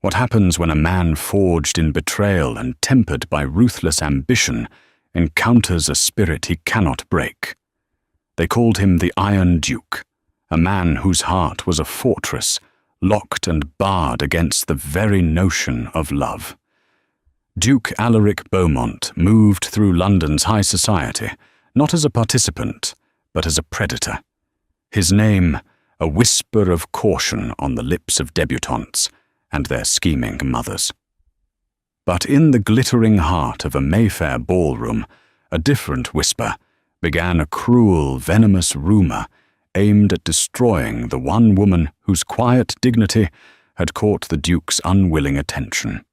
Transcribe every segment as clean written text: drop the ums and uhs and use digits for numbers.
What happens when a man forged in betrayal and tempered by ruthless ambition encounters a spirit he cannot break? They called him the Iron Duke, a man whose heart was a fortress, locked and barred against the very notion of love. Duke Alaric Beaumont moved through London's high society, not as a participant, but as a predator. His name, a whisper of caution on the lips of debutantes and their scheming mothers. But in the glittering heart of a Mayfair ballroom, a different whisper began a cruel, venomous rumor aimed at destroying the one woman whose quiet dignity had caught the Duke's unwilling attention.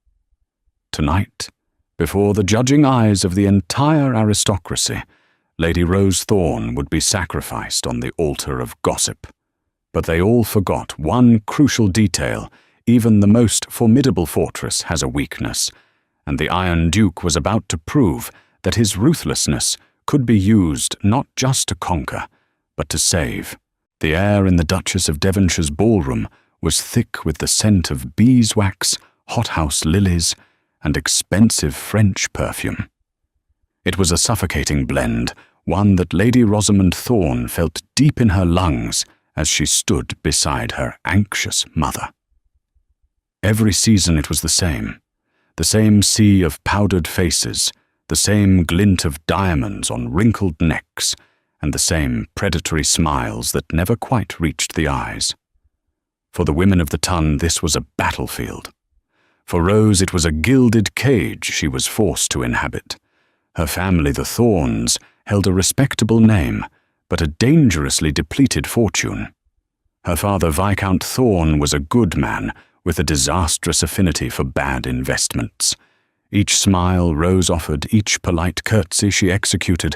Tonight, before the judging eyes of the entire aristocracy, Lady Rose Thorne would be sacrificed on the altar of gossip. But they all forgot one crucial detail. Even the most formidable fortress has a weakness, and the Iron Duke was about to prove that his ruthlessness could be used not just to conquer, but to save. The air in the Duchess of Devonshire's ballroom was thick with the scent of beeswax, hothouse lilies, and expensive French perfume. It was a suffocating blend, one that Lady Rosamond Thorne felt deep in her lungs as she stood beside her anxious mother. Every season it was the same sea of powdered faces, the same glint of diamonds on wrinkled necks, and the same predatory smiles that never quite reached the eyes. For the women of the Ton, this was a battlefield. For Rose, it was a gilded cage she was forced to inhabit. Her family, the Thornes, held a respectable name, but a dangerously depleted fortune. Her father, Viscount Thorne, was a good man with a disastrous affinity for bad investments. Each smile Rose offered, each polite curtsy she executed,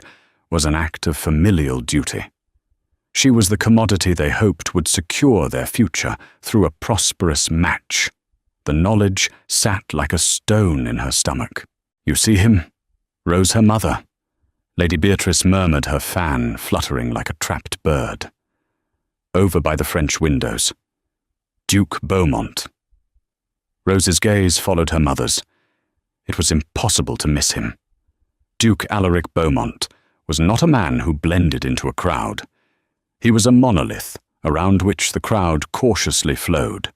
was an act of familial duty. She was the commodity they hoped would secure their future through a prosperous match. The knowledge sat like a stone in her stomach. "You see him? Rose, her mother." Lady Beatrice murmured, her fan fluttering like a trapped bird. Over by the French windows. Duke Beaumont. Rose's gaze followed her mother's. It was impossible to miss him. Duke Alaric Beaumont was not a man who blended into a crowd. He was a monolith around which the crowd cautiously flowed.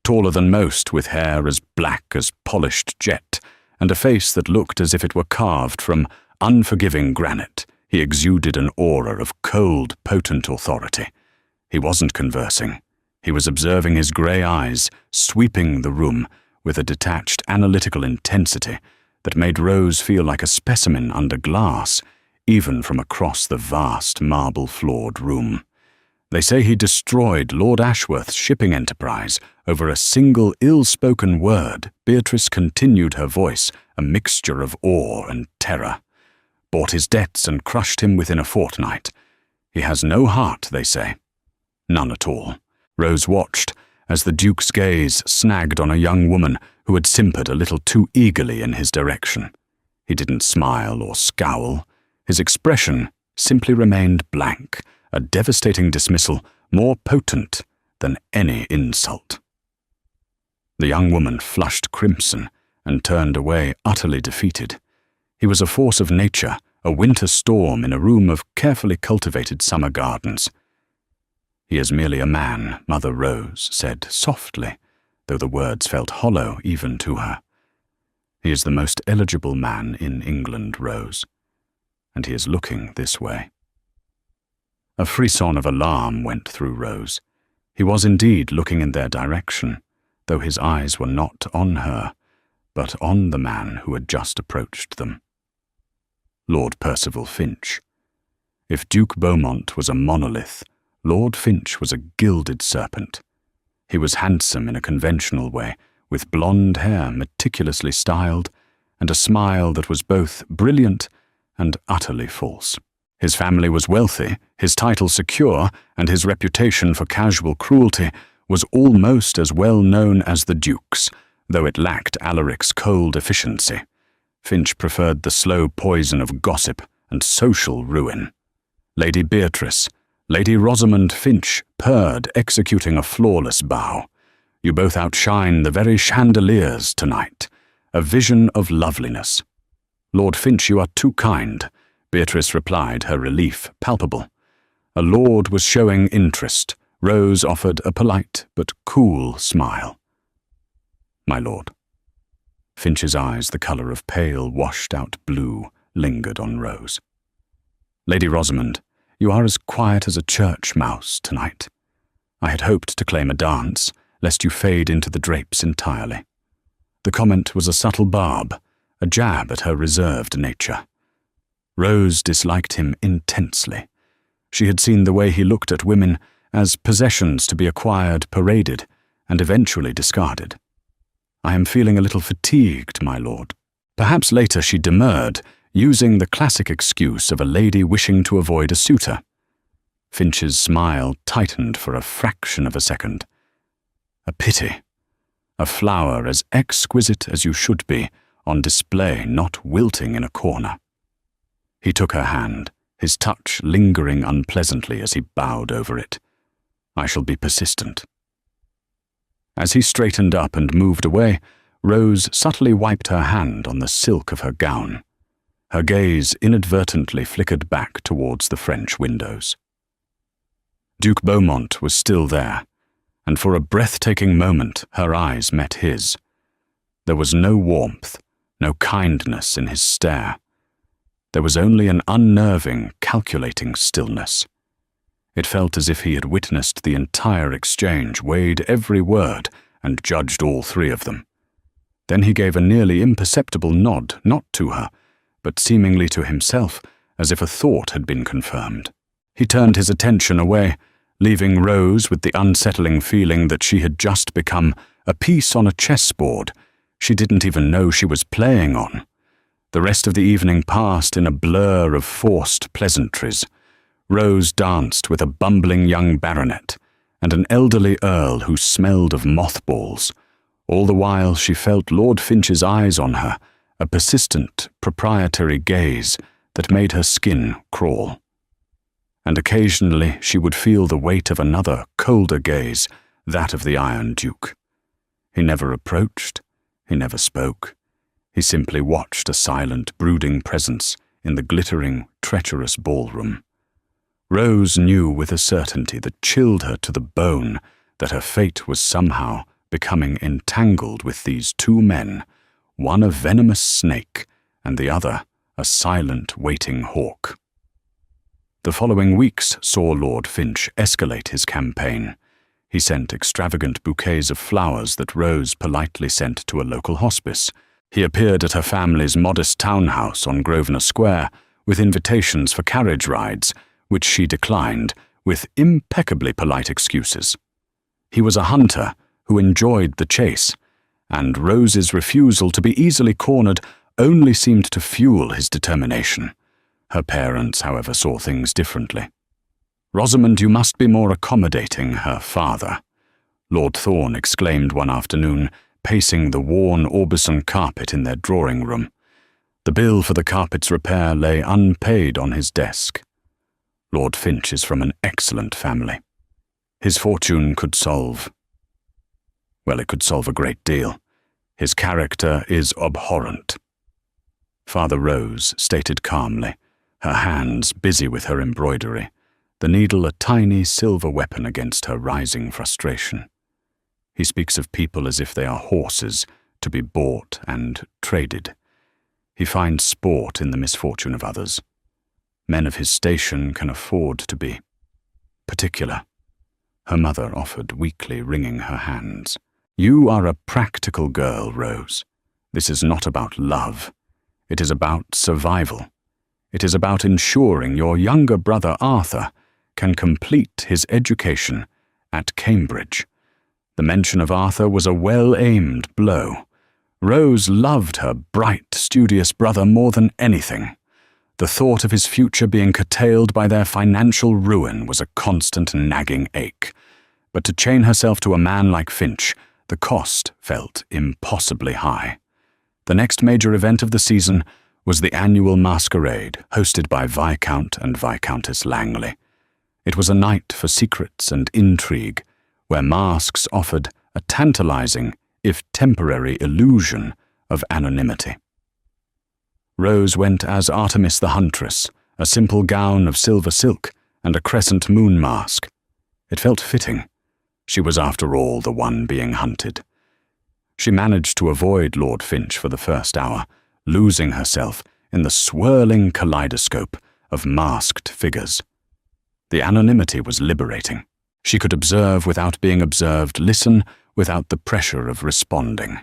Taller than most, with hair as black as polished jet, and a face that looked as if it were carved from unforgiving granite, he exuded an aura of cold, potent authority. He wasn't conversing. He was observing his grey eyes, sweeping the room with a detached, analytical intensity that made Rose feel like a specimen under glass, even from across the vast, marble-floored room. They say he destroyed Lord Ashworth's shipping enterprise over a single ill-spoken word. Beatrice continued, her voice a mixture of awe and terror. Bought his debts and crushed him within a fortnight. He has no heart, they say. None at all. Rose watched as the Duke's gaze snagged on a young woman who had simpered a little too eagerly in his direction. He didn't smile or scowl. His expression simply remained blank, a devastating dismissal more potent than any insult. The young woman flushed crimson and turned away utterly defeated. He was a force of nature, a winter storm in a room of carefully cultivated summer gardens. "He is merely a man," Mother Rose said softly, though the words felt hollow even to her. "He is the most eligible man in England, Rose, and he is looking this way." A frisson of alarm went through Rose. He was indeed looking in their direction, though his eyes were not on her, but on the man who had just approached them. Lord Percival Finch. If Duke Beaumont was a monolith, Lord Finch was a gilded serpent. He was handsome in a conventional way, with blonde hair meticulously styled, and a smile that was both brilliant and utterly false. His family was wealthy, his title secure, and his reputation for casual cruelty was almost as well known as the Duke's, though it lacked Alaric's cold efficiency. Finch preferred the slow poison of gossip and social ruin. Lady Beatrice, Lady Rosamond Finch, purred, executing a flawless bow. You both outshine the very chandeliers tonight, a vision of loveliness." "Lord Finch, you are too kind," Beatrice replied, her relief palpable. A lord was showing interest. Rose offered a polite but cool smile. "My lord." Finch's eyes, the colour of pale, washed-out blue, lingered on Rose. "Lady Rosamond, you are as quiet as a church mouse tonight. I had hoped to claim a dance, lest you fade into the drapes entirely." The comment was a subtle barb, a jab at her reserved nature. Rose disliked him intensely. She had seen the way he looked at women as possessions to be acquired, paraded, and eventually discarded. "I am feeling a little fatigued, my lord." Perhaps later she demurred, using the classic excuse of a lady wishing to avoid a suitor. Finch's smile tightened for a fraction of a second. "A pity. A flower as exquisite as you should be, on display, not wilting in a corner." He took her hand, his touch lingering unpleasantly as he bowed over it. "I shall be persistent." As he straightened up and moved away, Rose subtly wiped her hand on the silk of her gown. Her gaze inadvertently flickered back towards the French windows. Duke Beaumont was still there, and for a breathtaking moment her eyes met his. There was no warmth, no kindness in his stare. There was only an unnerving, calculating stillness. It felt as if he had witnessed the entire exchange, weighed every word, and judged all three of them. Then he gave a nearly imperceptible nod, not to her, but seemingly to himself, as if a thought had been confirmed. He turned his attention away, leaving Rose with the unsettling feeling that she had just become a piece on a chessboard she didn't even know she was playing on. The rest of the evening passed in a blur of forced pleasantries. Rose danced with a bumbling young baronet and an elderly earl who smelled of mothballs. All the while she felt Lord Finch's eyes on her, a persistent, proprietary gaze that made her skin crawl. And occasionally she would feel the weight of another, colder gaze, that of the Iron Duke. He never approached, he never spoke. He simply watched a silent, brooding presence in the glittering, treacherous ballroom. Rose knew with a certainty that chilled her to the bone that her fate was somehow becoming entangled with these two men, one a venomous snake and the other a silent, waiting hawk. The following weeks saw Lord Finch escalate his campaign. He sent extravagant bouquets of flowers that Rose politely sent to a local hospice. He appeared at her family's modest townhouse on Grosvenor Square with invitations for carriage rides, which she declined with impeccably polite excuses. He was a hunter who enjoyed the chase, and Rose's refusal to be easily cornered only seemed to fuel his determination. Her parents, however, saw things differently. "Rosamond, you must be more accommodating," her father, Lord Thorne exclaimed one afternoon, pacing the worn Aubusson carpet in their drawing-room. The bill for the carpet's repair lay unpaid on his desk. Lord Finch is from an excellent family. His fortune could solve... well, it could solve a great deal. His character is abhorrent. Father Rose stated calmly, her hands busy with her embroidery, the needle a tiny silver weapon against her rising frustration. He speaks of people as if they are horses, to be bought and traded. He finds sport in the misfortune of others. Men of his station can afford to be particular. Her mother offered, weakly wringing her hands. "You are a practical girl, Rose. This is not about love. It is about survival. It is about ensuring your younger brother Arthur can complete his education at Cambridge." The mention of Arthur was a well-aimed blow. Rose loved her bright, studious brother more than anything. The thought of his future being curtailed by their financial ruin was a constant nagging ache. But to chain herself to a man like Finch, the cost felt impossibly high. The next major event of the season was the annual masquerade, hosted by Viscount and Viscountess Langley. It was a night for secrets and intrigue, where masks offered a tantalizing, if temporary, illusion of anonymity. Rose went as Artemis the Huntress, a simple gown of silver silk and a crescent moon mask. It felt fitting. She was, after all, the one being hunted. She managed to avoid Lord Finch for the first hour, losing herself in the swirling kaleidoscope of masked figures. The anonymity was liberating. She could observe without being observed, listen without the pressure of responding.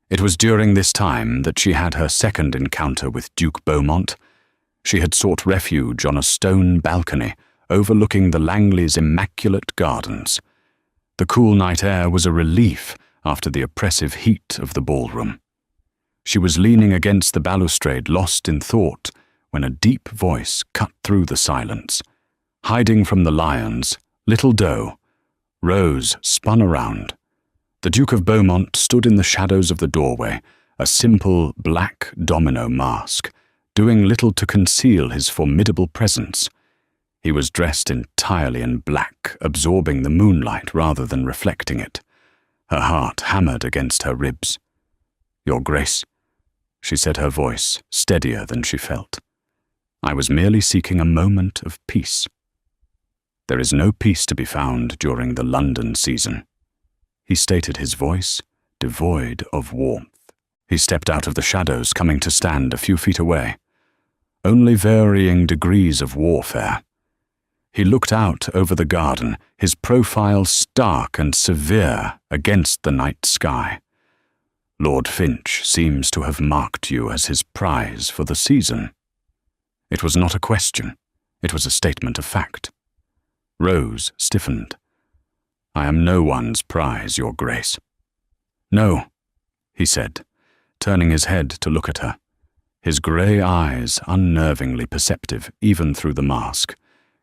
It was during this time that she had her second encounter with Duke Beaumont. She had sought refuge on a stone balcony overlooking the Langleys' immaculate gardens. The cool night air was a relief after the oppressive heat of the ballroom. She was leaning against the balustrade, lost in thought, when a deep voice cut through the silence. Hiding from the lions, little doe, Rose spun around. The Duke of Beaumont stood in the shadows of the doorway, a simple black domino mask, doing little to conceal his formidable presence. He was dressed entirely in black, absorbing the moonlight rather than reflecting it. Her heart hammered against her ribs. "Your Grace," she said, her voice steadier than she felt. "I was merely seeking a moment of peace." "There is no peace to be found during the London season," he stated, his voice devoid of warmth. He stepped out of the shadows, coming to stand a few feet away. Only varying degrees of warfare. He looked out over the garden, his profile stark and severe against the night sky. "Lord Finch seems to have marked you as his prize for the season." It was not a question. It was a statement of fact. Rose stiffened. "I am no one's prize, Your Grace." "No," he said, turning his head to look at her, his grey eyes unnervingly perceptive even through the mask.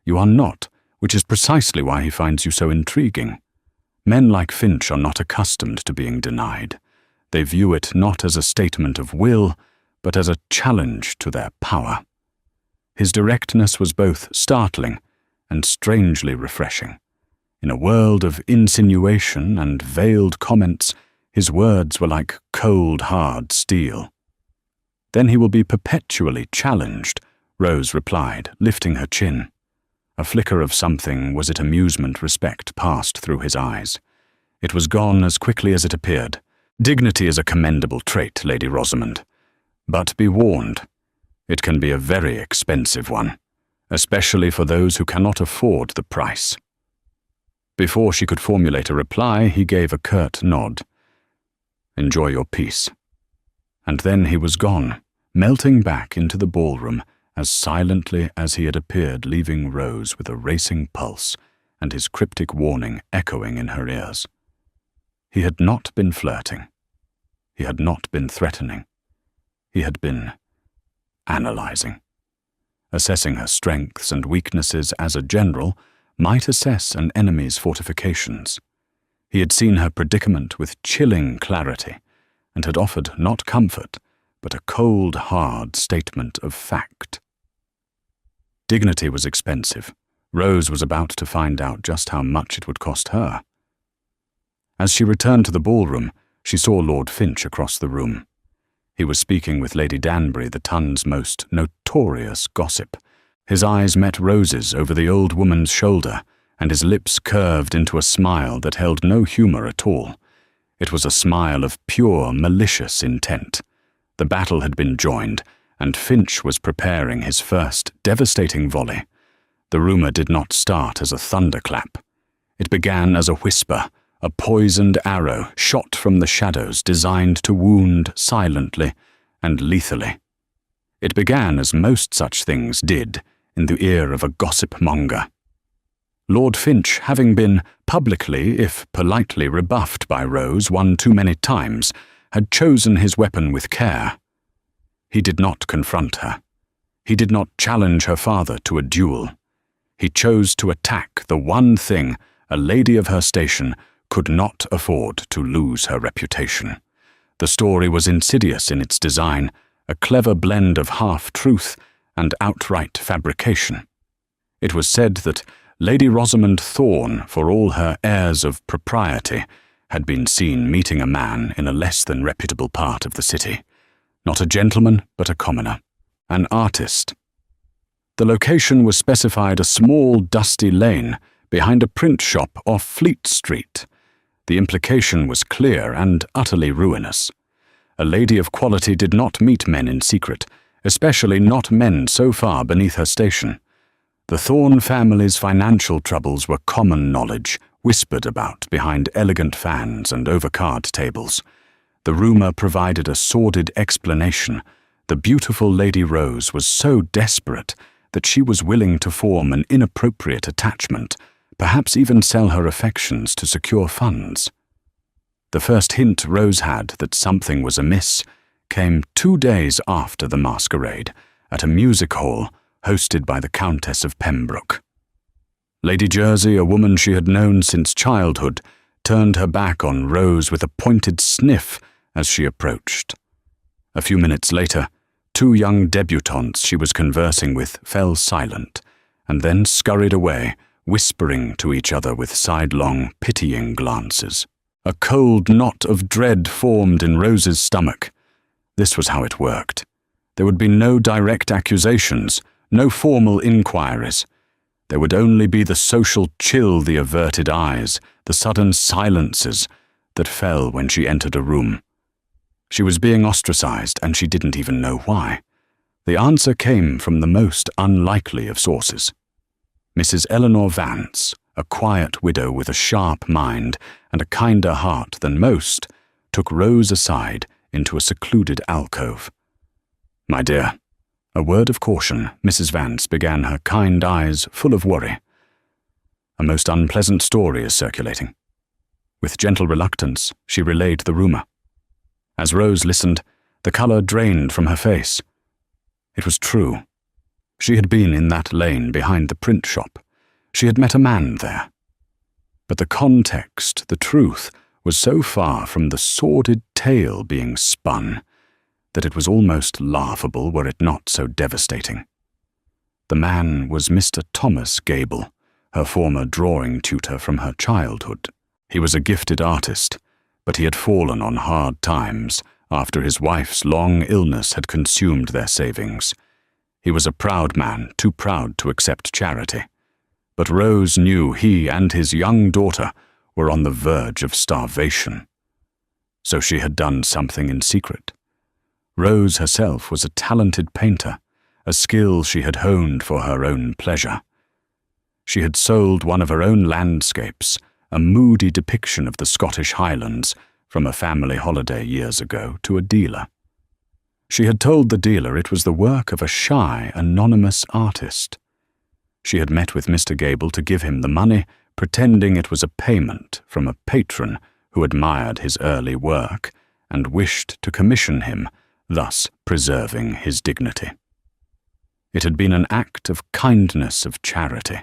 "You are not, which is precisely why he finds you so intriguing. Men like Finch are not accustomed to being denied. They view it not as a statement of will, but as a challenge to their power." His directness was both startling and strangely refreshing. In a world of insinuation and veiled comments, his words were like cold, hard steel. "Then he will be perpetually challenged," Rose replied, lifting her chin. A flicker of something, was it amusement, respect, passed through his eyes. It was gone as quickly as it appeared. "Dignity is a commendable trait, Lady Rosamond. But be warned, it can be a very expensive one, especially for those who cannot afford the price." Before she could formulate a reply, he gave a curt nod. "Enjoy your peace." And then he was gone, melting back into the ballroom as silently as he had appeared, leaving Rose with a racing pulse and his cryptic warning echoing in her ears. He had not been flirting. He had not been threatening. He had been analyzing. Assessing her strengths and weaknesses as a general might assess an enemy's fortifications. He had seen her predicament with chilling clarity and had offered not comfort, but a cold, hard statement of fact. Dignity was expensive. Rose was about to find out just how much it would cost her. As she returned to the ballroom, she saw Lord Finch across the room. He was speaking with Lady Danbury, the Tun's most notorious gossip. His eyes met Rose's over the old woman's shoulder, and his lips curved into a smile that held no humour at all. It was a smile of pure, malicious intent. The battle had been joined, and Finch was preparing his first devastating volley. The rumour did not start as a thunderclap. It began as a whisper, a poisoned arrow shot from the shadows designed to wound silently and lethally. It began as most such things did, in the ear of a gossip-monger. Lord Finch, having been publicly, if politely, rebuffed by Rose one too many times, had chosen his weapon with care. He did not confront her. He did not challenge her father to a duel. He chose to attack the one thing a lady of her station could not afford to lose her reputation. The story was insidious in its design, a clever blend of half-truth and outright fabrication. It was said that Lady Rosamond Thorne, for all her airs of propriety, had been seen meeting a man in a less than reputable part of the city. Not a gentleman, but a commoner. An artist. The location was specified a small, dusty lane behind a print shop off Fleet Street. The implication was clear and utterly ruinous. A lady of quality did not meet men in secret, especially not men so far beneath her station. The Thorne family's financial troubles were common knowledge, whispered about behind elegant fans and over card tables. The rumour provided a sordid explanation. The beautiful Lady Rose was so desperate that she was willing to form an inappropriate attachment, perhaps even sell her affections to secure funds. The first hint Rose had that something was amiss came 2 days after the masquerade at a music hall hosted by the Countess of Pembroke. Lady Jersey, a woman she had known since childhood, turned her back on Rose with a pointed sniff as she approached. A few minutes later, 2 young debutantes she was conversing with fell silent, and then scurried away, whispering to each other with sidelong, pitying glances. A cold knot of dread formed in Rose's stomach. This was how it worked. There would be no direct accusations, no formal inquiries. There would only be the social chill, the averted eyes, the sudden silences that fell when she entered a room. She was being ostracized, and she didn't even know why. The answer came from the most unlikely of sources. Mrs. Eleanor Vance, a quiet widow with a sharp mind and a kinder heart than most, took Rose aside into a secluded alcove. "My dear," a word of caution, Mrs. Vance began, her kind eyes full of worry. "A most unpleasant story is circulating." With gentle reluctance, she relayed the rumour. As Rose listened, the colour drained from her face. It was true. She had been in that lane behind the print shop. She had met a man there. But the context, the truth, was so far from the sordid tale being spun that it was almost laughable were it not so devastating. The man was Mr. Thomas Gable, her former drawing tutor from her childhood. He was a gifted artist, but he had fallen on hard times after his wife's long illness had consumed their savings. He was a proud man, too proud to accept charity. But Rose knew he and his young daughter were on the verge of starvation. So she had done something in secret. Rose herself was a talented painter, a skill she had honed for her own pleasure. She had sold one of her own landscapes, a moody depiction of the Scottish Highlands, from a family holiday years ago, to a dealer. She had told the dealer it was the work of a shy, anonymous artist. She had met with Mr. Gable to give him the money, pretending it was a payment from a patron who admired his early work and wished to commission him, thus preserving his dignity. It had been an act of kindness, of charity,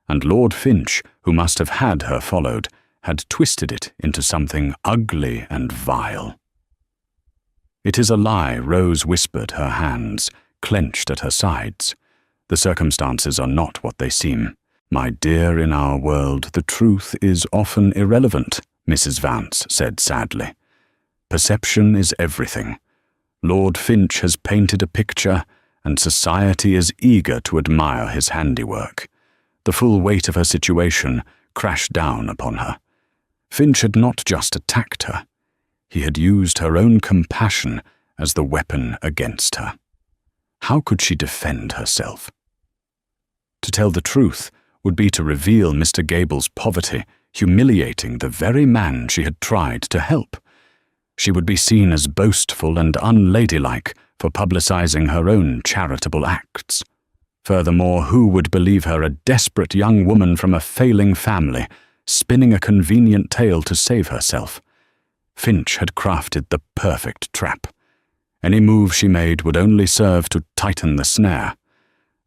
and Lord Finch, who must have had her followed, had twisted it into something ugly and vile. "It is a lie," Rose whispered, her hands clenched at her sides. "The circumstances are not what they seem. My dear, in our world, the truth is often irrelevant," Mrs. Vance said sadly. "Perception is everything. Lord Finch has painted a picture, and society is eager to admire his handiwork." The full weight of her situation crashed down upon her. Finch had not just attacked her. He had used her own compassion as the weapon against her. How could she defend herself? To tell the truth would be to reveal Mr. Gable's poverty, humiliating the very man she had tried to help. She would be seen as boastful and unladylike for publicizing her own charitable acts. Furthermore, who would believe her a desperate young woman from a failing family, spinning a convenient tale to save herself? Finch had crafted the perfect trap. Any move she made would only serve to tighten the snare.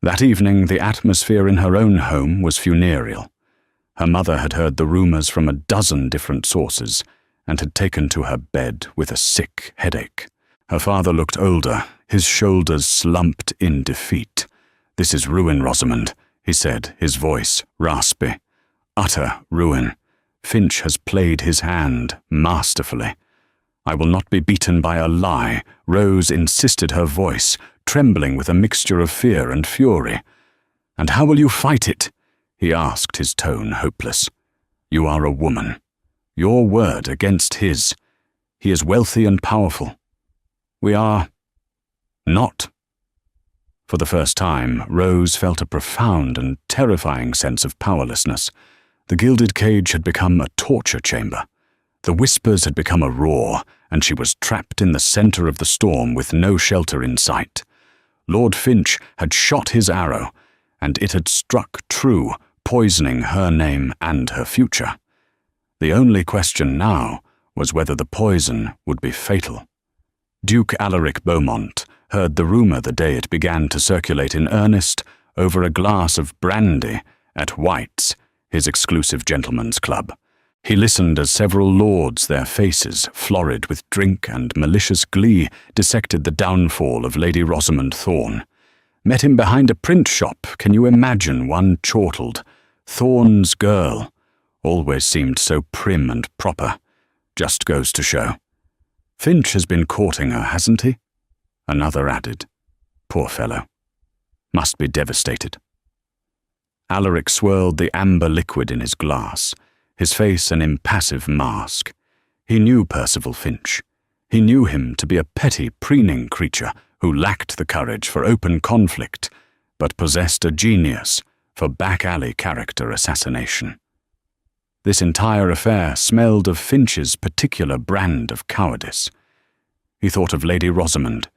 That evening, the atmosphere in her own home was funereal. Her mother had heard the rumours from a dozen different sources and had taken to her bed with a sick headache. Her father looked older, his shoulders slumped in defeat. "This is ruin, Rosamond," he said, his voice raspy. "Utter ruin. Finch has played his hand masterfully. I will not be beaten by a lie, Rose insisted, her voice trembling with a mixture of fear and fury. And how will you fight it? He asked, his tone hopeless. You are a woman. Your word against his. He is wealthy and powerful. We are not. For the first time, Rose felt a profound and terrifying sense of powerlessness. The gilded cage had become a torture chamber. The whispers had become a roar, and she was trapped in the center of the storm with no shelter in sight. Lord Finch had shot his arrow, and it had struck true, poisoning her name and her future. The only question now was whether the poison would be fatal. Duke Alaric Beaumont heard the rumor the day it began to circulate in earnest over a glass of brandy at White's, his exclusive gentlemen's club. He listened as several lords, their faces florid with drink and malicious glee, dissected the downfall of Lady Rosamond Thorne. Met him behind a print shop. Can you imagine one chortled? Thorne's girl. Always seemed so prim and proper. Just goes to show. Finch has been courting her, hasn't he? Another added. Poor fellow. Must be devastated. Alaric swirled the amber liquid in his glass, his face an impassive mask. He knew Percival Finch. He knew him to be a petty, preening creature who lacked the courage for open conflict, but possessed a genius for back-alley character assassination. This entire affair smelled of Finch's particular brand of cowardice. He thought of Lady Rosamond.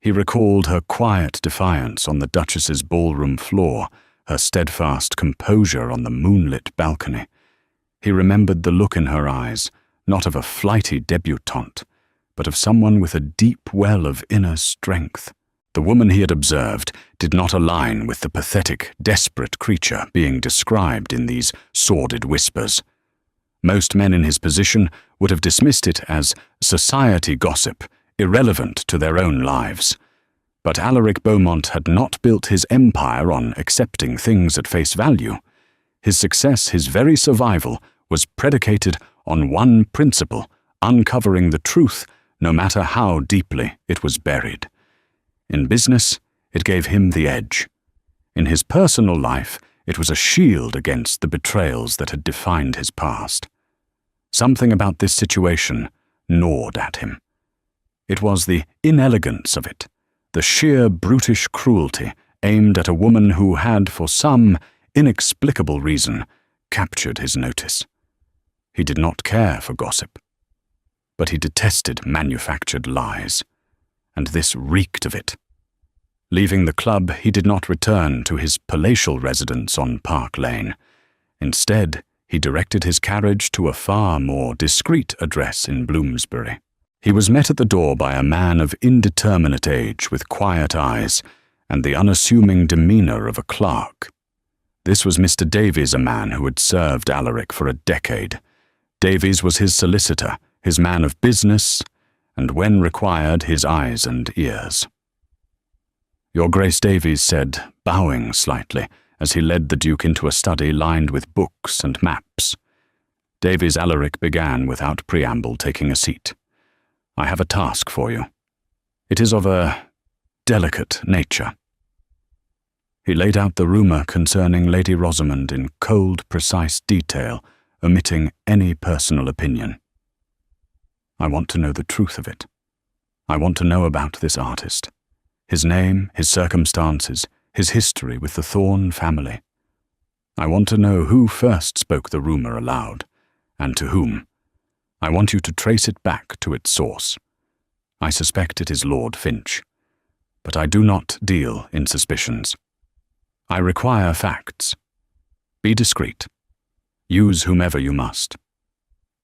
He recalled her quiet defiance on the Duchess's ballroom floor, her steadfast composure on the moonlit balcony. He remembered the look in her eyes, not of a flighty debutante, but of someone with a deep well of inner strength. The woman he had observed did not align with the pathetic, desperate creature being described in these sordid whispers. Most men in his position would have dismissed it as society gossip, irrelevant to their own lives. But Alaric Beaumont had not built his empire on accepting things at face value. His success, his very survival, was predicated on one principle, uncovering the truth, no matter how deeply it was buried. In business, it gave him the edge. In his personal life, it was a shield against the betrayals that had defined his past. Something about this situation gnawed at him. It was the inelegance of it, the sheer brutish cruelty aimed at a woman who had, for some inexplicable reason, captured his notice. He did not care for gossip, but he detested manufactured lies, and this reeked of it. Leaving the club, he did not return to his palatial residence on Park Lane. Instead, he directed his carriage to a far more discreet address in Bloomsbury. He was met at the door by a man of indeterminate age with quiet eyes and the unassuming demeanor of a clerk. This was Mr. Davies, a man who had served Alaric for a decade. Davies was his solicitor, his man of business, and when required, his eyes and ears. Your Grace, Davies said, bowing slightly, as he led the Duke into a study lined with books and maps. Davies Alaric began without preamble, taking a seat. I have a task for you. It is of a delicate nature. He laid out the rumor concerning Lady Rosamond in cold, precise detail, omitting any personal opinion. I want to know the truth of it. I want to know about this artist. His name, his circumstances, his history with the Thorne family. I want to know who first spoke the rumor aloud, and to whom. I want you to trace it back to its source. I suspect it is Lord Finch, but I do not deal in suspicions. I require facts. Be discreet. Use whomever you must.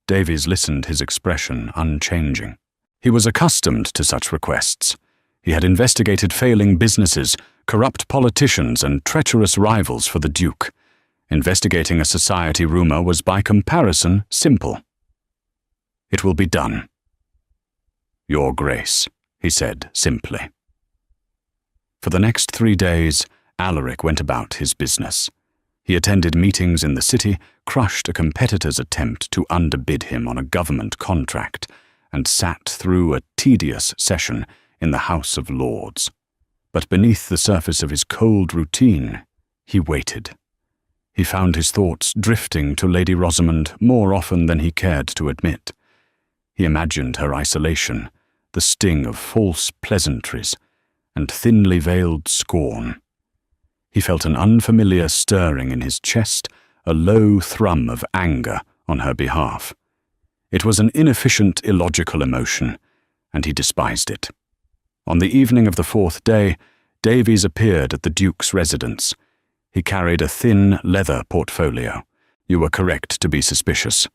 Davies listened, his expression unchanging. He was accustomed to such requests. He had investigated failing businesses, corrupt politicians, and treacherous rivals for the Duke. Investigating a society rumor was by comparison simple. It will be done. Your Grace, he said simply. For the next 3 days, Alaric went about his business. He attended meetings in the city, crushed a competitor's attempt to underbid him on a government contract, and sat through a tedious session in the House of Lords. But beneath the surface of his cold routine, he waited. He found his thoughts drifting to Lady Rosamond more often than he cared to admit. He imagined her isolation, the sting of false pleasantries, and thinly veiled scorn. He felt an unfamiliar stirring in his chest, a low thrum of anger on her behalf. It was an inefficient, illogical emotion, and he despised it. On the evening of the fourth day, Davies appeared at the Duke's residence. He carried a thin leather portfolio. You were correct to be suspicious.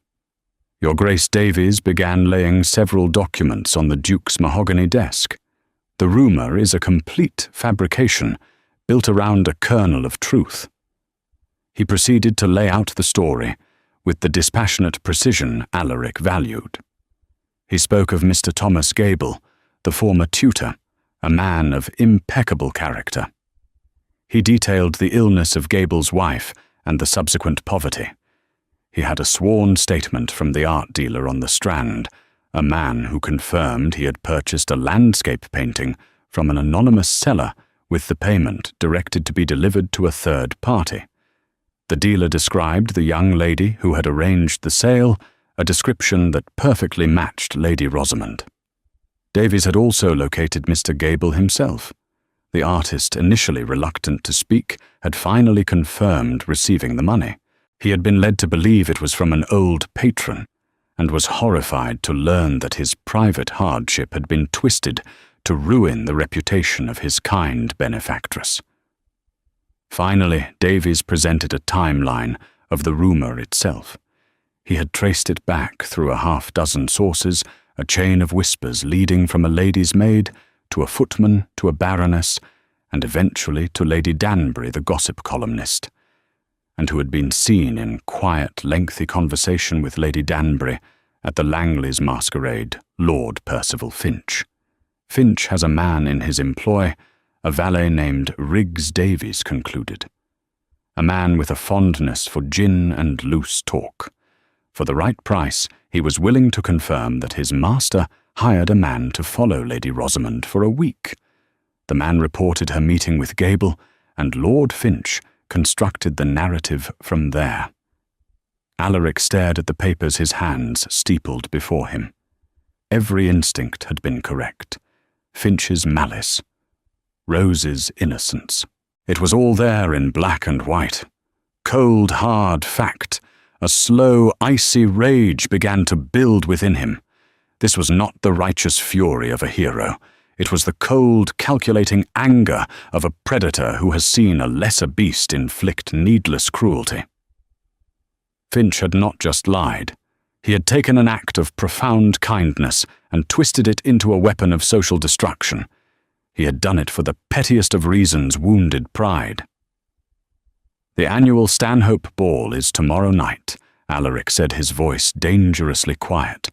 Your Grace Davies began laying several documents on the Duke's mahogany desk. The rumour is a complete fabrication, built around a kernel of truth. He proceeded to lay out the story with the dispassionate precision Alaric valued. He spoke of Mr. Thomas Gable, the former tutor, a man of impeccable character. He detailed the illness of Gable's wife and the subsequent poverty. He had a sworn statement from the art dealer on the Strand, a man who confirmed he had purchased a landscape painting from an anonymous seller with the payment directed to be delivered to a third party. The dealer described the young lady who had arranged the sale, a description that perfectly matched Lady Rosamond. Davies had also located Mr. Gable himself. The artist, initially reluctant to speak, had finally confirmed receiving the money. He had been led to believe it was from an old patron, and was horrified to learn that his private hardship had been twisted to ruin the reputation of his kind benefactress. Finally, Davies presented a timeline of the rumour itself. He had traced it back through a half-dozen sources, a chain of whispers leading from a lady's maid to a footman to a baroness, and eventually to Lady Danbury, the gossip columnist, and who had been seen in quiet, lengthy conversation with Lady Danbury at the Langley's masquerade, Lord Percival Finch. Finch has a man in his employ, a valet named Riggs Davies concluded. A man with a fondness for gin and loose talk. For the right price, he was willing to confirm that his master hired a man to follow Lady Rosamond for a week. The man reported her meeting with Gable, and Lord Finch constructed the narrative from there. Alaric stared at the papers, his hands steepled before him. Every instinct had been correct. Finch's malice, Rose's innocence. It was all there in black and white. Cold, hard fact. A slow, icy rage began to build within him. This was not the righteous fury of a hero. It was the cold, calculating anger of a predator who has seen a lesser beast inflict needless cruelty. Finch had not just lied. He had taken an act of profound kindness and twisted it into a weapon of social destruction. He had done it for the pettiest of reasons, wounded pride. The annual Stanhope Ball is tomorrow night, Alaric said, his voice dangerously quiet.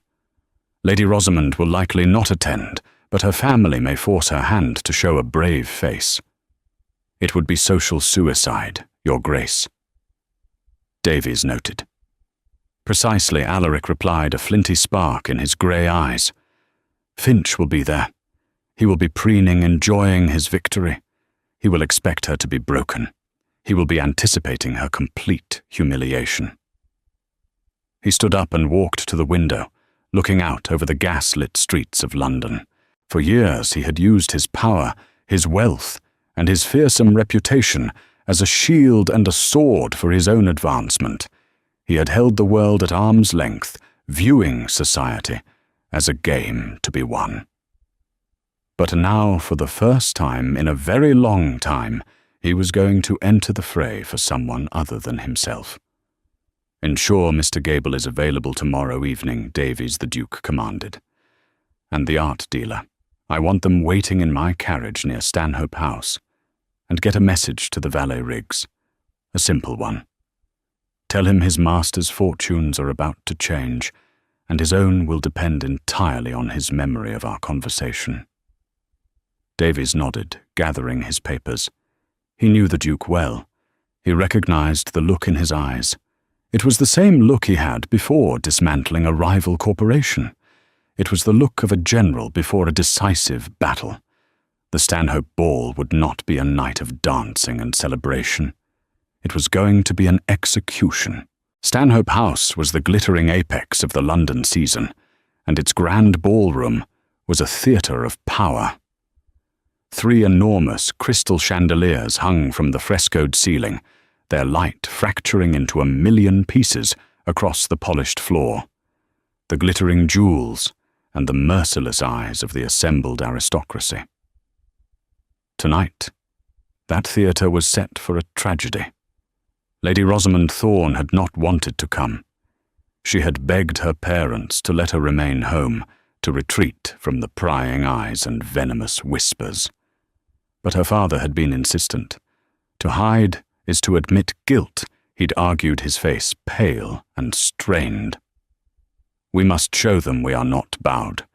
Lady Rosamond will likely not attend, but her family may force her hand to show a brave face. It would be social suicide, Your Grace. Davies noted. Precisely, Alaric replied, a flinty spark in his grey eyes. Finch will be there. He will be preening, enjoying his victory. He will expect her to be broken. He will be anticipating her complete humiliation. He stood up and walked to the window, looking out over the gas-lit streets of London. For years he had used his power, his wealth, and his fearsome reputation as a shield and a sword for his own advancement. He had held the world at arm's length, viewing society as a game to be won. But now, for the first time in a very long time, he was going to enter the fray for someone other than himself. Ensure Mr. Gable is available tomorrow evening, Davies the Duke commanded. And the art dealer. I want them waiting in my carriage near Stanhope House. And get a message to the valet Riggs. A simple one. Tell him his master's fortunes are about to change, and his own will depend entirely on his memory of our conversation. Davies nodded, gathering his papers. He knew the Duke well. He recognized the look in his eyes. It was the same look he had before dismantling a rival corporation. It was the look of a general before a decisive battle. The Stanhope Ball would not be a night of dancing and celebration. It was going to be an execution. Stanhope House was the glittering apex of the London season, and its grand ballroom was a theatre of power. 3 enormous crystal chandeliers hung from the frescoed ceiling, their light fracturing into 1,000,000 pieces across the polished floor. The glittering jewels and the merciless eyes of the assembled aristocracy. Tonight, that theatre was set for a tragedy. Lady Rosamond Thorne had not wanted to come. She had begged her parents to let her remain home, to retreat from the prying eyes and venomous whispers. But her father had been insistent. To hide is to admit guilt, he'd argued, his face pale and strained. We must show them we are not bowed.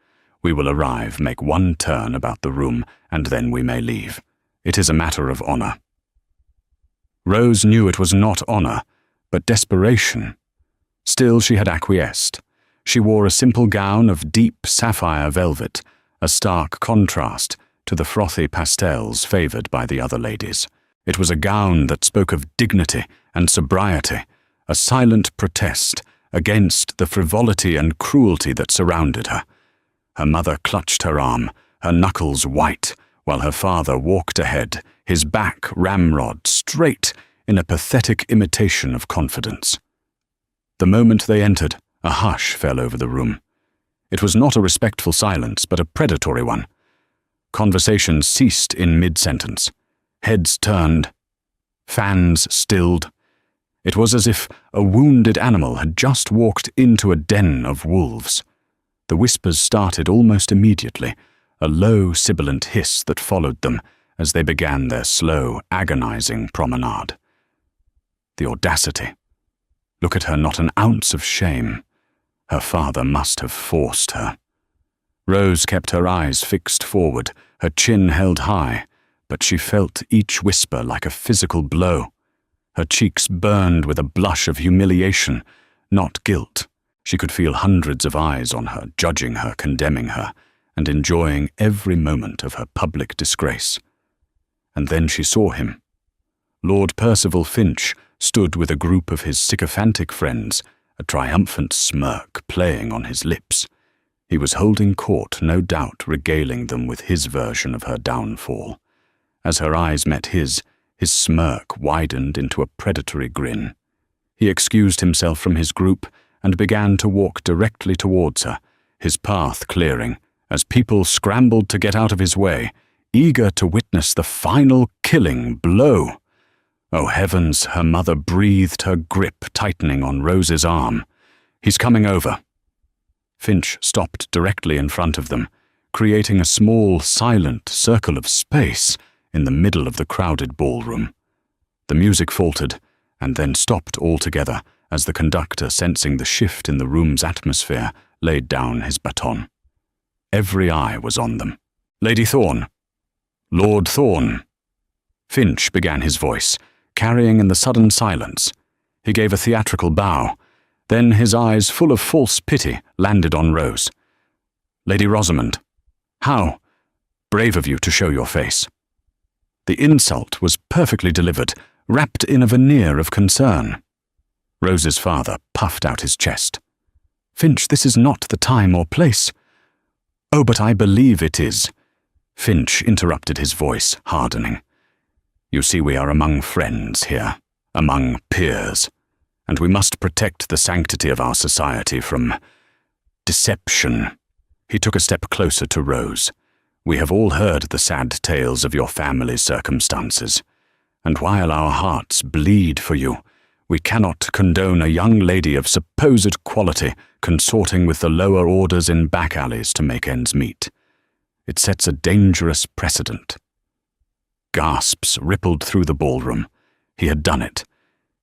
We will arrive, make one turn about the room, and then we may leave. It is a matter of honor. Rose knew it was not honor, but desperation. Still, she had acquiesced. She wore a simple gown of deep sapphire velvet, a stark contrast to the frothy pastels favored by the other ladies. It was a gown that spoke of dignity and sobriety, a silent protest against the frivolity and cruelty that surrounded her. Her mother clutched her arm, her knuckles white, while her father walked ahead, his back ramrod straight in a pathetic imitation of confidence. The moment they entered, a hush fell over the room. It was not a respectful silence, but a predatory one. Conversation ceased in mid-sentence. Heads turned. Fans stilled. It was as if a wounded animal had just walked into a den of wolves. The whispers started almost immediately, a low, sibilant hiss that followed them as they began their slow, agonizing promenade. The audacity. Look at her, not an ounce of shame. Her father must have forced her. Rose kept her eyes fixed forward, her chin held high, but she felt each whisper like a physical blow. Her cheeks burned with a blush of humiliation, not guilt. She could feel hundreds of eyes on her, judging her, condemning her, and enjoying every moment of her public disgrace. And then she saw him. Lord Percival Finch stood with a group of his sycophantic friends, a triumphant smirk playing on his lips. He was holding court, no doubt regaling them with his version of her downfall. As her eyes met his smirk widened into a predatory grin. He excused himself from his group and began to walk directly towards her, his path clearing, as people scrambled to get out of his way, eager to witness the final killing blow. Oh heavens, her mother breathed, her grip tightening on Rose's arm. He's coming over. Finch stopped directly in front of them, creating a small, silent circle of space in the middle of the crowded ballroom. The music faltered, and then stopped altogether as the conductor, sensing the shift in the room's atmosphere, laid down his baton. Every eye was on them. Lady Thorne. Lord Thorne. Finch began his voice, carrying in the sudden silence. He gave a theatrical bow. Then his eyes, full of false pity, landed on Rose. Lady Rosamond. How brave of you to show your face. The insult was perfectly delivered, wrapped in a veneer of concern. Rose's father puffed out his chest. Finch, this is not the time or place. Oh, but I believe it is. Finch interrupted, his voice hardening. You see, we are among friends here, among peers, and we must protect the sanctity of our society from deception. He took a step closer to Rose. We have all heard the sad tales of your family's circumstances, and while our hearts bleed for you, we cannot condone a young lady of supposed quality consorting with the lower orders in back alleys to make ends meet. It sets a dangerous precedent. Gasps rippled through the ballroom. He had done it.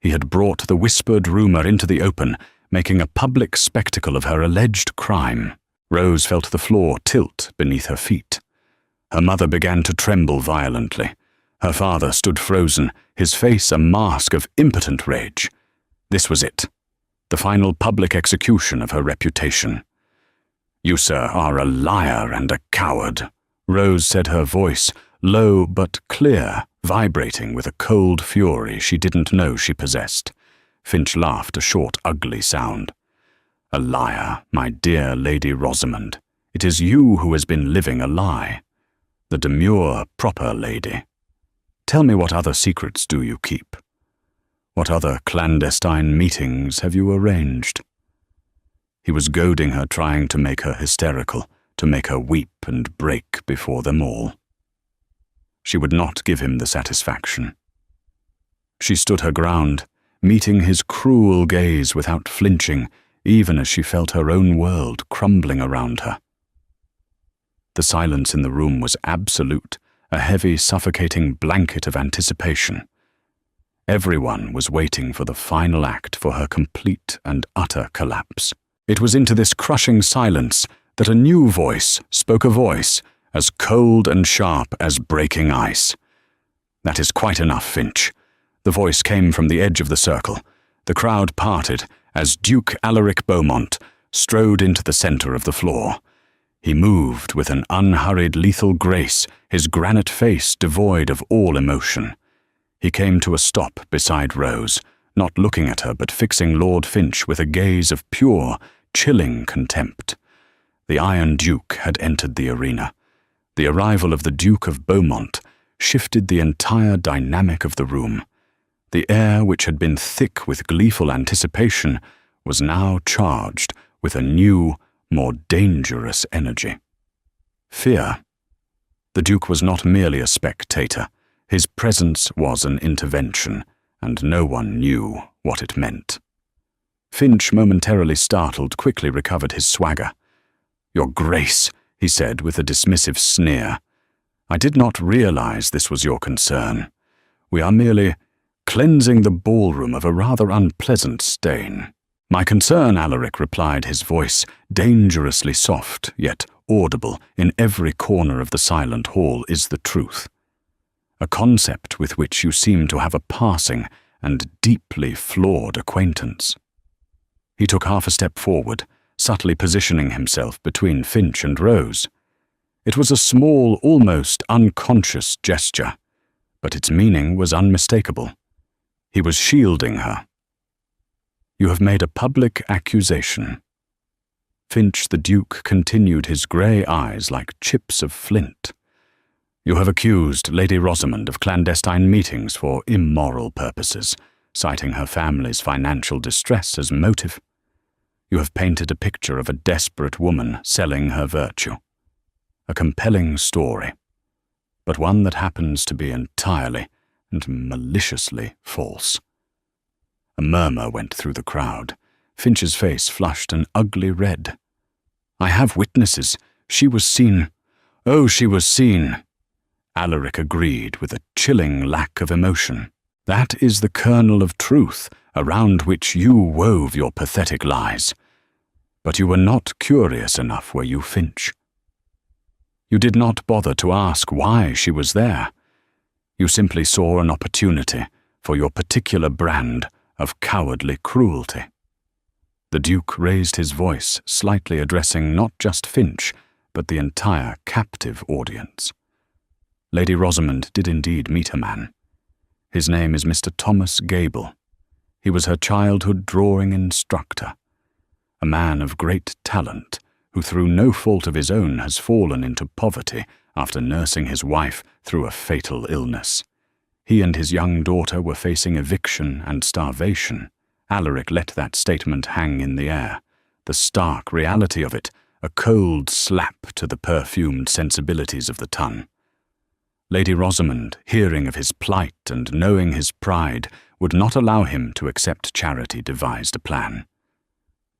He had brought the whispered rumor into the open, making a public spectacle of her alleged crime. Rose felt the floor tilt beneath her feet. Her mother began to tremble violently. Her father stood frozen, his face a mask of impotent rage. This was it, the final public execution of her reputation. "You, sir, are a liar and a coward," Rose said, her voice low but clear, vibrating with a cold fury she didn't know she possessed. Finch laughed, a short, ugly sound. "A liar, my dear Lady Rosamond. It is you who has been living a lie. The demure, proper lady. Tell me, what other secrets do you keep? What other clandestine meetings have you arranged?" He was goading her, trying to make her hysterical, to make her weep and break before them all. She would not give him the satisfaction. She stood her ground, meeting his cruel gaze without flinching, even as she felt her own world crumbling around her. The silence in the room was absolute, a heavy, suffocating blanket of anticipation. Everyone was waiting for the final act, for her complete and utter collapse. It was into this crushing silence that a new voice spoke, a voice as cold and sharp as breaking ice. "That is quite enough, Finch." The voice came from the edge of the circle. The crowd parted as Duke Alaric Beaumont strode into the center of the floor. He moved with an unhurried, lethal grace, his granite face devoid of all emotion. He came to a stop beside Rose, not looking at her but fixing Lord Finch with a gaze of pure, chilling contempt. The Iron Duke had entered the arena. The arrival of the Duke of Beaumont shifted the entire dynamic of the room. The air, which had been thick with gleeful anticipation, was now charged with a new, more dangerous energy. Fear. The Duke was not merely a spectator. His presence was an intervention, and no one knew what it meant. Finch, momentarily startled, quickly recovered his swagger. "Your Grace," he said with a dismissive sneer, "I did not realize this was your concern. We are merely cleansing the ballroom of a rather unpleasant stain." "My concern," Alaric replied, his voice dangerously soft, yet audible in every corner of the silent hall, "is the truth. A concept with which you seem to have a passing and deeply flawed acquaintance." He took half a step forward, subtly positioning himself between Finch and Rose. It was a small, almost unconscious gesture, but its meaning was unmistakable. He was shielding her. "You have made a public accusation." Finch, the Duke, continued, his grey eyes like chips of flint. "You have accused Lady Rosamond of clandestine meetings for immoral purposes, citing her family's financial distress as motive. You have painted a picture of a desperate woman selling her virtue. A compelling story, but one that happens to be entirely and maliciously false." A murmur went through the crowd. Finch's face flushed an ugly red. "I have witnesses. She was seen." "Oh, she was seen," Alaric agreed with a chilling lack of emotion. "That is the kernel of truth around which you wove your pathetic lies. But you were not curious enough, were you, Finch? You did not bother to ask why she was there. You simply saw an opportunity for your particular brand of cowardly cruelty." The Duke raised his voice, slightly addressing not just Finch, but the entire captive audience. "Lady Rosamond did indeed meet a man. His name is Mr. Thomas Gable. He was her childhood drawing instructor. A man of great talent, who through no fault of his own has fallen into poverty after nursing his wife through a fatal illness. He and his young daughter were facing eviction and starvation. Alaric let that statement hang in the air. The stark reality of it, a cold slap to the perfumed sensibilities of the ton. Lady Rosamond, hearing of his plight and knowing his pride, would not allow him to accept charity, devised a plan.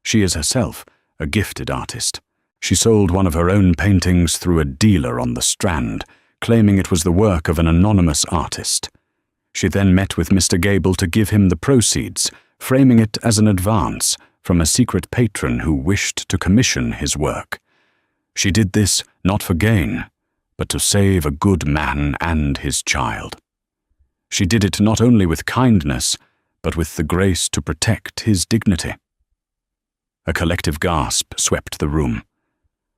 She is herself a gifted artist. She sold one of her own paintings through a dealer on the Strand, claiming it was the work of an anonymous artist. She then met with Mr. Gable to give him the proceeds, framing it as an advance from a secret patron who wished to commission his work. She did this not for gain, but to save a good man and his child. She did it not only with kindness, but with the grace to protect his dignity. A collective gasp swept the room.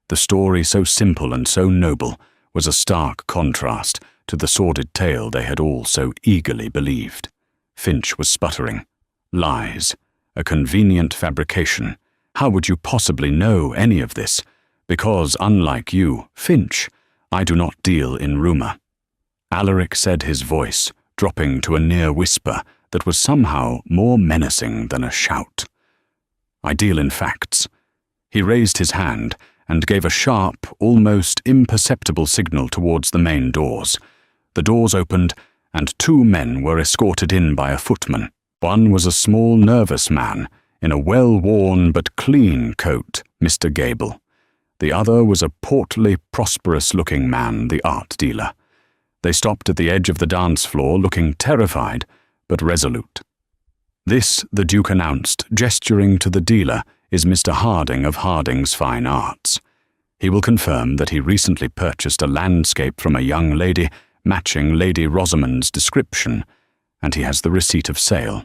The story, so simple and so noble, was a stark contrast to the sordid tale they had all so eagerly believed. Finch was sputtering. Lies. A convenient fabrication. How would you possibly know any of this? Because, unlike you, Finch, I do not deal in rumor. Alaric said, his voice dropping to a near whisper that was somehow more menacing than a shout. I deal in facts. He raised his hand and gave a sharp, almost imperceptible signal towards the main doors. The doors opened, and 2 men were escorted in by a footman. One was a small, nervous man, in a well-worn but clean coat, Mr. Gable. The other was a portly, prosperous-looking man, the art dealer. They stopped at the edge of the dance floor, looking terrified, but resolute. This, the Duke announced, gesturing to the dealer, is Mr. Harding of Harding's Fine Arts. He will confirm that he recently purchased a landscape from a young lady matching Lady Rosamond's description, and he has the receipt of sale.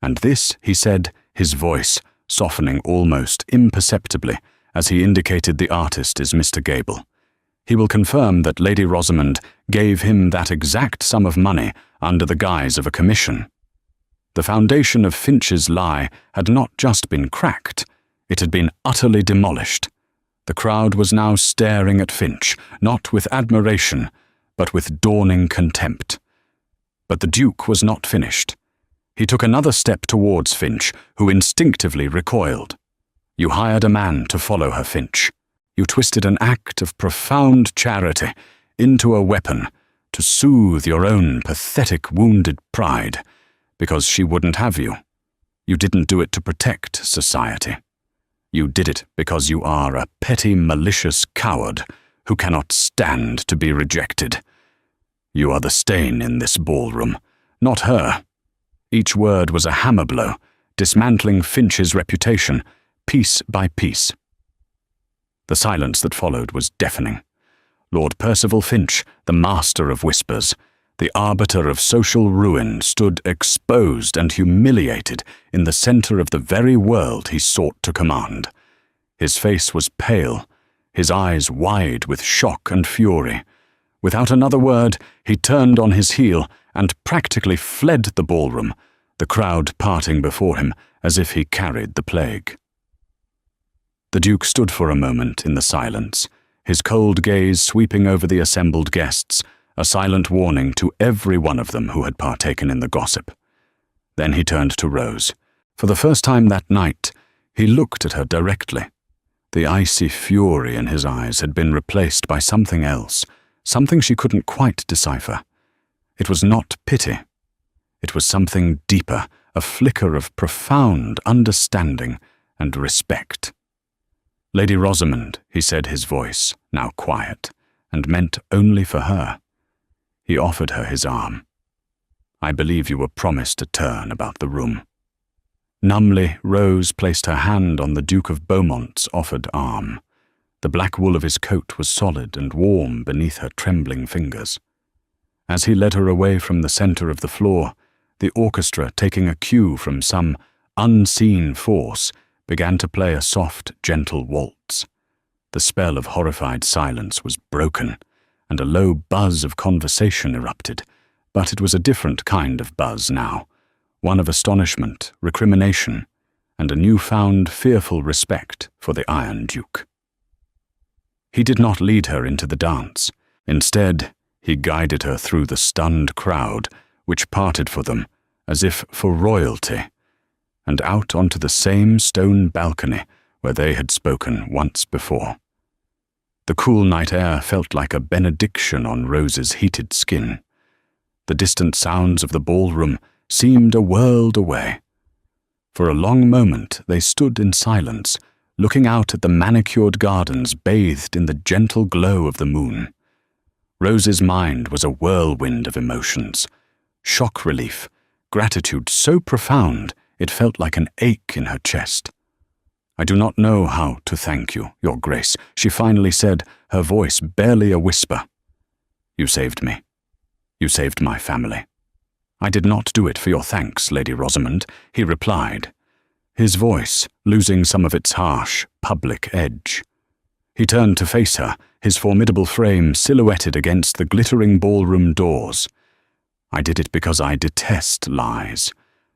And this, he said, his voice softening almost imperceptibly as he indicated the artist is Mr. Gable. He will confirm that Lady Rosamond gave him that exact sum of money under the guise of a commission. The foundation of Finch's lie had not just been cracked, it had been utterly demolished. The crowd was now staring at Finch, not with admiration, but with dawning contempt. But the Duke was not finished. He took another step towards Finch, who instinctively recoiled. You hired a man to follow her, Finch. You twisted an act of profound charity into a weapon to soothe your own pathetic wounded pride, because she wouldn't have you. You didn't do it to protect society. You did it because you are a petty, malicious coward who cannot stand to be rejected. You are the stain in this ballroom, not her. Each word was a hammer blow, dismantling Finch's reputation, piece by piece. The silence that followed was deafening. Lord Percival Finch, the master of whispers, the arbiter of social ruin, stood exposed and humiliated in the center of the very world he sought to command. His face was pale, his eyes wide with shock and fury. Without another word, he turned on his heel and practically fled the ballroom, the crowd parting before him as if he carried the plague. The Duke stood for a moment in the silence, his cold gaze sweeping over the assembled guests, a silent warning to every one of them who had partaken in the gossip. Then he turned to Rose. For the first time that night, he looked at her directly. The icy fury in his eyes had been replaced by something else, something she couldn't quite decipher. It was not pity. It was something deeper, a flicker of profound understanding and respect. Lady Rosamond, he said, his voice, now quiet, and meant only for her. He offered her his arm. I believe you were promised a turn about the room. Numbly, Rose placed her hand on the Duke of Beaumont's offered arm. The black wool of his coat was solid and warm beneath her trembling fingers. As he led her away from the center of the floor, the orchestra, taking a cue from some unseen force, began to play a soft, gentle waltz. The spell of horrified silence was broken, and a low buzz of conversation erupted, but it was a different kind of buzz now, one of astonishment, recrimination, and a newfound fearful respect for the Iron Duke. He did not lead her into the dance. Instead, he guided her through the stunned crowd, which parted for them, as if for royalty, and out onto the same stone balcony where they had spoken once before. The cool night air felt like a benediction on Rose's heated skin. The distant sounds of the ballroom seemed a world away. For a long moment they stood in silence, looking out at the manicured gardens bathed in the gentle glow of the moon. Rose's mind was a whirlwind of emotions. Shock relief, gratitude so profound it felt like an ache in her chest. I do not know how to thank you, Your Grace, she finally said, her voice barely a whisper. You saved me. You saved my family. "I did not do it for your thanks, Lady Rosamond," he replied, his voice losing some of its harsh, public edge. He turned to face her, his formidable frame silhouetted against the glittering ballroom doors. "I did it because I detest lies,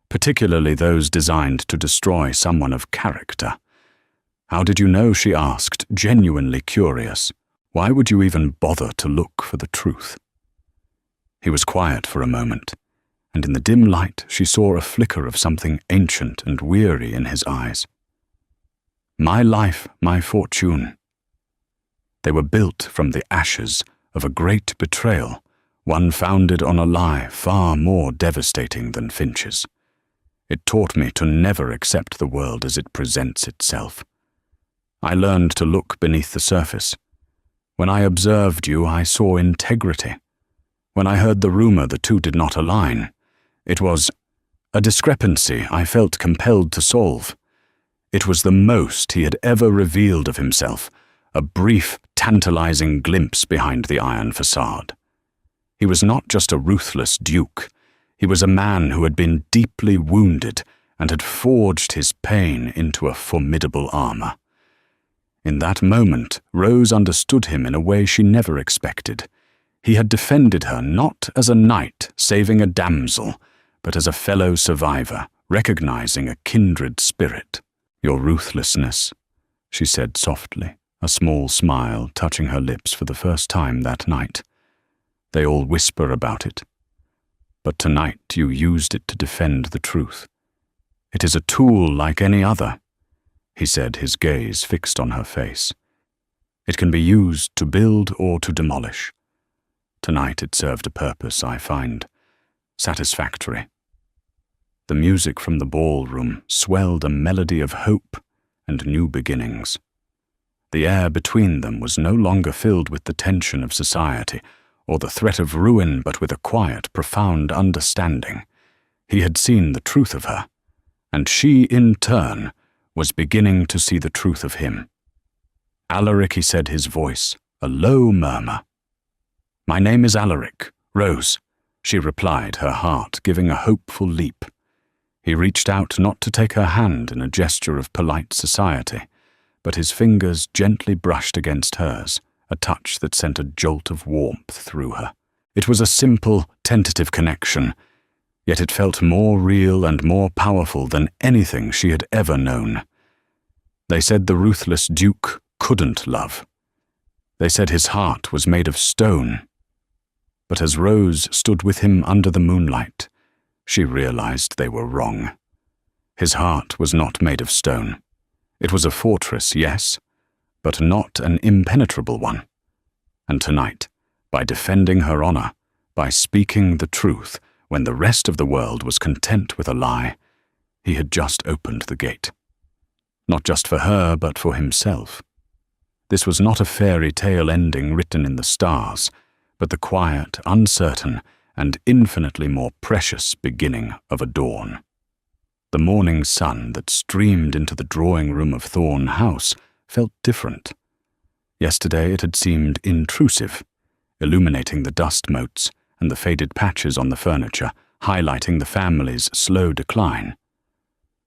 particularly those designed to destroy someone of character." "How did you know?" she asked, genuinely curious. "Why would you even bother to look for the truth?" He was quiet for a moment, and in the dim light she saw a flicker of something ancient and weary in his eyes. "My life, my fortune." They were built from the ashes of a great betrayal, one founded on a lie far more devastating than Finch's. It taught me to never accept the world as it presents itself. I learned to look beneath the surface. When I observed you, I saw integrity. When I heard the rumor, the two did not align. It was a discrepancy I felt compelled to solve. It was the most he had ever revealed of himself, a brief, tantalizing glimpse behind the iron facade. He was not just a ruthless duke. He was a man who had been deeply wounded and had forged his pain into a formidable armor. In that moment, Rose understood him in a way she never expected. He had defended her not as a knight saving a damsel, but as a fellow survivor, recognizing a kindred spirit. "Your ruthlessness," she said softly, a small smile touching her lips for the first time that night. "They all whisper about it. But tonight you used it to defend the truth. It is a tool like any other," he said, his gaze fixed on her face. "It can be used to build or to demolish. Tonight it served a purpose I find satisfactory." The music from the ballroom swelled a melody of hope and new beginnings. The air between them was no longer filled with the tension of society or the threat of ruin, but with a quiet, profound understanding. He had seen the truth of her, and she, in turn, was beginning to see the truth of him. "Alaric," he said, his voice a low murmur. "My name is Alaric, Rose," she replied, her heart giving a hopeful leap. He reached out not to take her hand in a gesture of polite society, but his fingers gently brushed against hers, a touch that sent a jolt of warmth through her. It was a simple, tentative connection, yet it felt more real and more powerful than anything she had ever known. They said the ruthless duke couldn't love. They said his heart was made of stone. But as Rose stood with him under the moonlight, she realized they were wrong. His heart was not made of stone. It was a fortress, yes, but not an impenetrable one. And tonight, by defending her honor, by speaking the truth when the rest of the world was content with a lie, he had just opened the gate. Not just for her, but for himself. This was not a fairy tale ending written in the stars, but the quiet, uncertain, and infinitely more precious beginning of a dawn. The morning sun that streamed into the drawing room of Thorne House felt different. Yesterday it had seemed intrusive, illuminating the dust motes and the faded patches on the furniture, highlighting the family's slow decline.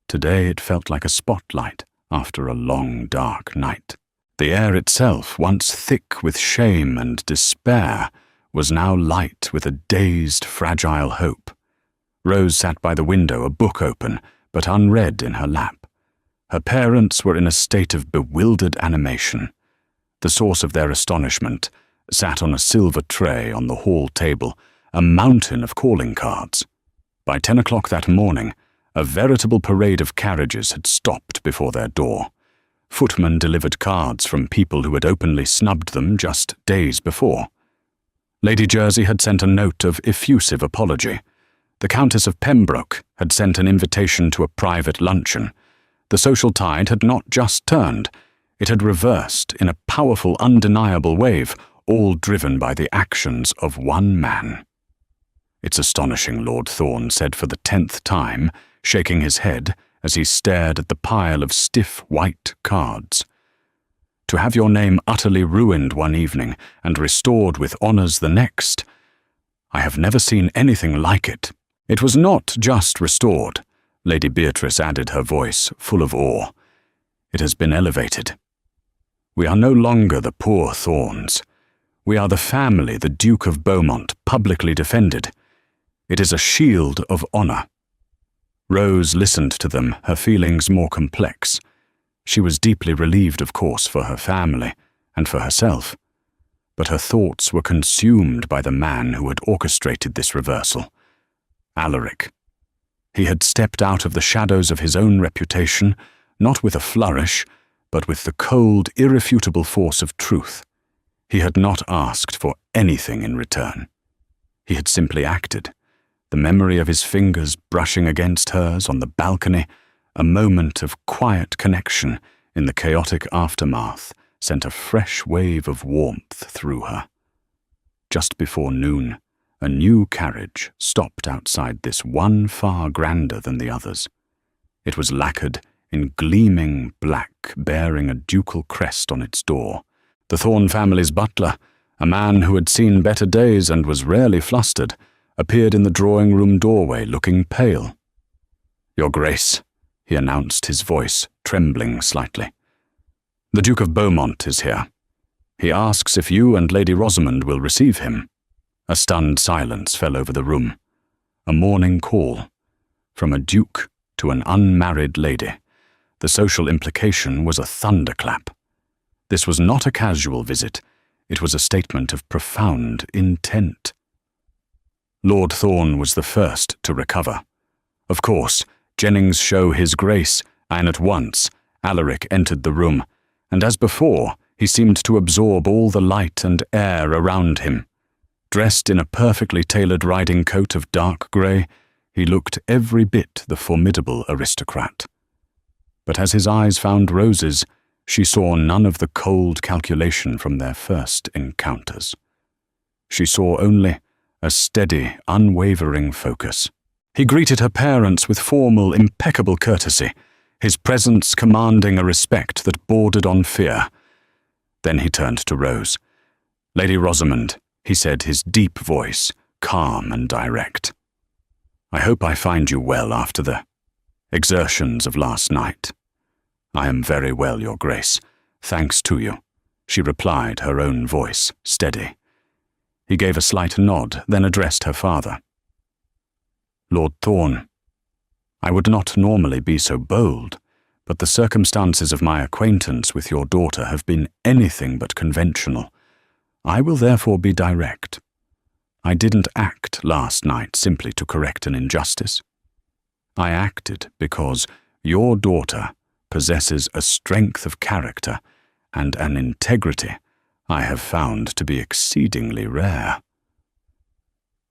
Today it felt like a spotlight after a long, dark night. The air itself, once thick with shame and despair, was now light with a dazed, fragile hope. Rose sat by the window, a book open, but unread in her lap. Her parents were in a state of bewildered animation. The source of their astonishment sat on a silver tray on the hall table, a mountain of calling cards. By 10 o'clock that morning, a veritable parade of carriages had stopped before their door. Footmen delivered cards from people who had openly snubbed them just days before. Lady Jersey had sent a note of effusive apology. The Countess of Pembroke had sent an invitation to a private luncheon. The social tide had not just turned, it had reversed in a powerful, undeniable wave, all driven by the actions of one man. "It's astonishing," Lord Thorne said for the 10th time, shaking his head as he stared at the pile of stiff white cards. "To have your name utterly ruined one evening and restored with honours the next. I have never seen anything like it." It was not just restored, Lady Beatrice added, her voice full of awe. It has been elevated. We are no longer the poor Thorns. We are the family the Duke of Beaumont publicly defended. It is a shield of honor. Rose listened to them, her feelings more complex. She was deeply relieved, of course, for her family and for herself. But her thoughts were consumed by the man who had orchestrated this reversal. Alaric. He had stepped out of the shadows of his own reputation, not with a flourish, but with the cold, irrefutable force of truth. He had not asked for anything in return. He had simply acted. The memory of his fingers brushing against hers on the balcony, a moment of quiet connection in the chaotic aftermath, sent a fresh wave of warmth through her. Just before noon, a new carriage stopped outside this one far grander than the others. It was lacquered in gleaming black, bearing a ducal crest on its door. The Thorn family's butler, a man who had seen better days and was rarely flustered, appeared in the drawing-room doorway looking pale. "Your Grace," he announced, his voice trembling slightly. "The Duke of Beaumont is here. He asks if you and Lady Rosamond will receive him." A stunned silence fell over the room. A morning call. From a duke to an unmarried lady. The social implication was a thunderclap. This was not a casual visit. It was a statement of profound intent. Lord Thorn was the first to recover. Of course, Jennings show his grace, and at once Alaric entered the room, and as before, he seemed to absorb all the light and air around him. Dressed in a perfectly tailored riding coat of dark grey, he looked every bit the formidable aristocrat. But as his eyes found Rose's, she saw none of the cold calculation from their first encounters. She saw only a steady, unwavering focus. He greeted her parents with formal, impeccable courtesy, his presence commanding a respect that bordered on fear. Then he turned to Rose. "Lady Rosamond," he said, his deep voice calm and direct. "I hope I find you well after the exertions of last night." "I am very well, Your Grace. Thanks to you," she replied, her own voice steady. He gave a slight nod, then addressed her father. "Lord Thorn, I would not normally be so bold, but the circumstances of my acquaintance with your daughter have been anything but conventional. I will therefore be direct. I didn't act last night simply to correct an injustice. I acted because your daughter possesses a strength of character and an integrity I have found to be exceedingly rare.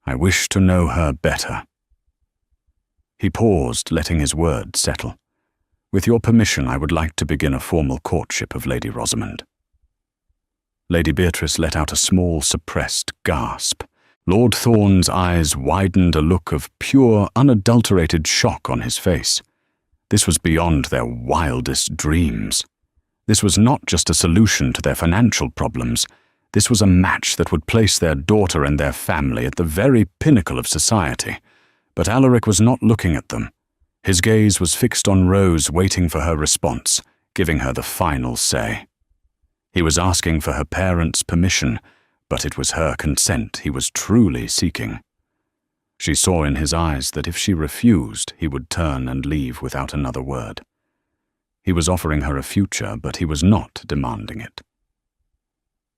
I wish to know her better." He paused, letting his words settle. "With your permission, I would like to begin a formal courtship of Lady Rosamond." Lady Beatrice let out a small, suppressed gasp. Lord Thorn's eyes widened, a look of pure, unadulterated shock on his face. This was beyond their wildest dreams. This was not just a solution to their financial problems. This was a match that would place their daughter and their family at the very pinnacle of society. But Alaric was not looking at them. His gaze was fixed on Rose, waiting for her response, giving her the final say. He was asking for her parents' permission, but it was her consent he was truly seeking. She saw in his eyes that if she refused, he would turn and leave without another word. He was offering her a future, but he was not demanding it.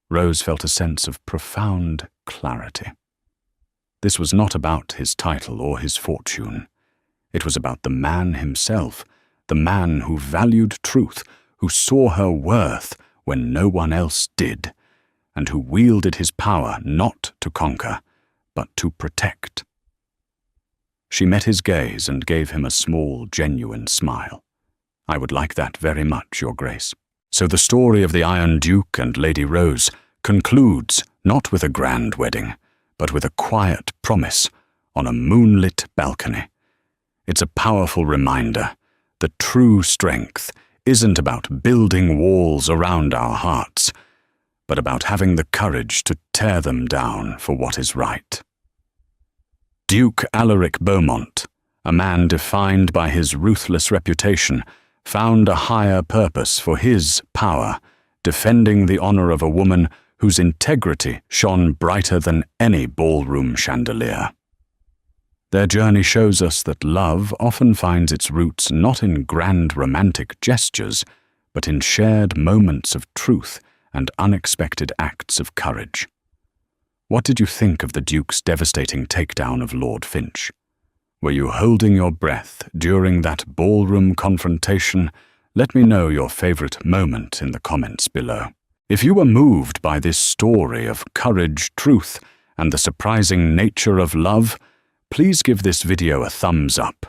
Rose felt a sense of profound clarity. This was not about his title or his fortune. It was about the man himself, the man who valued truth, who saw her worth when no one else did, and who wielded his power not to conquer, but to protect. She met his gaze and gave him a small, genuine smile. "I would like that very much, Your Grace." So the story of the Iron Duke and Lady Rose concludes not with a grand wedding, but with a quiet promise on a moonlit balcony. It's a powerful reminder that true strength isn't about building walls around our hearts, but about having the courage to tear them down for what is right. Duke Alaric Beaumont, a man defined by his ruthless reputation, found a higher purpose for his power, defending the honor of a woman whose integrity shone brighter than any ballroom chandelier. Their journey shows us that love often finds its roots not in grand romantic gestures, but in shared moments of truth and unexpected acts of courage. What did you think of the Duke's devastating takedown of Lord Finch? Were you holding your breath during that ballroom confrontation? Let me know your favorite moment in the comments below. If you were moved by this story of courage, truth, and the surprising nature of love, please give this video a thumbs up.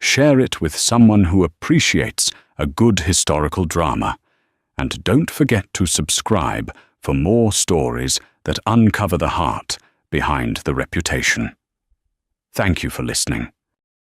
Share it with someone who appreciates a good historical drama. And don't forget to subscribe for more stories that uncover the heart behind the reputation. Thank you for listening.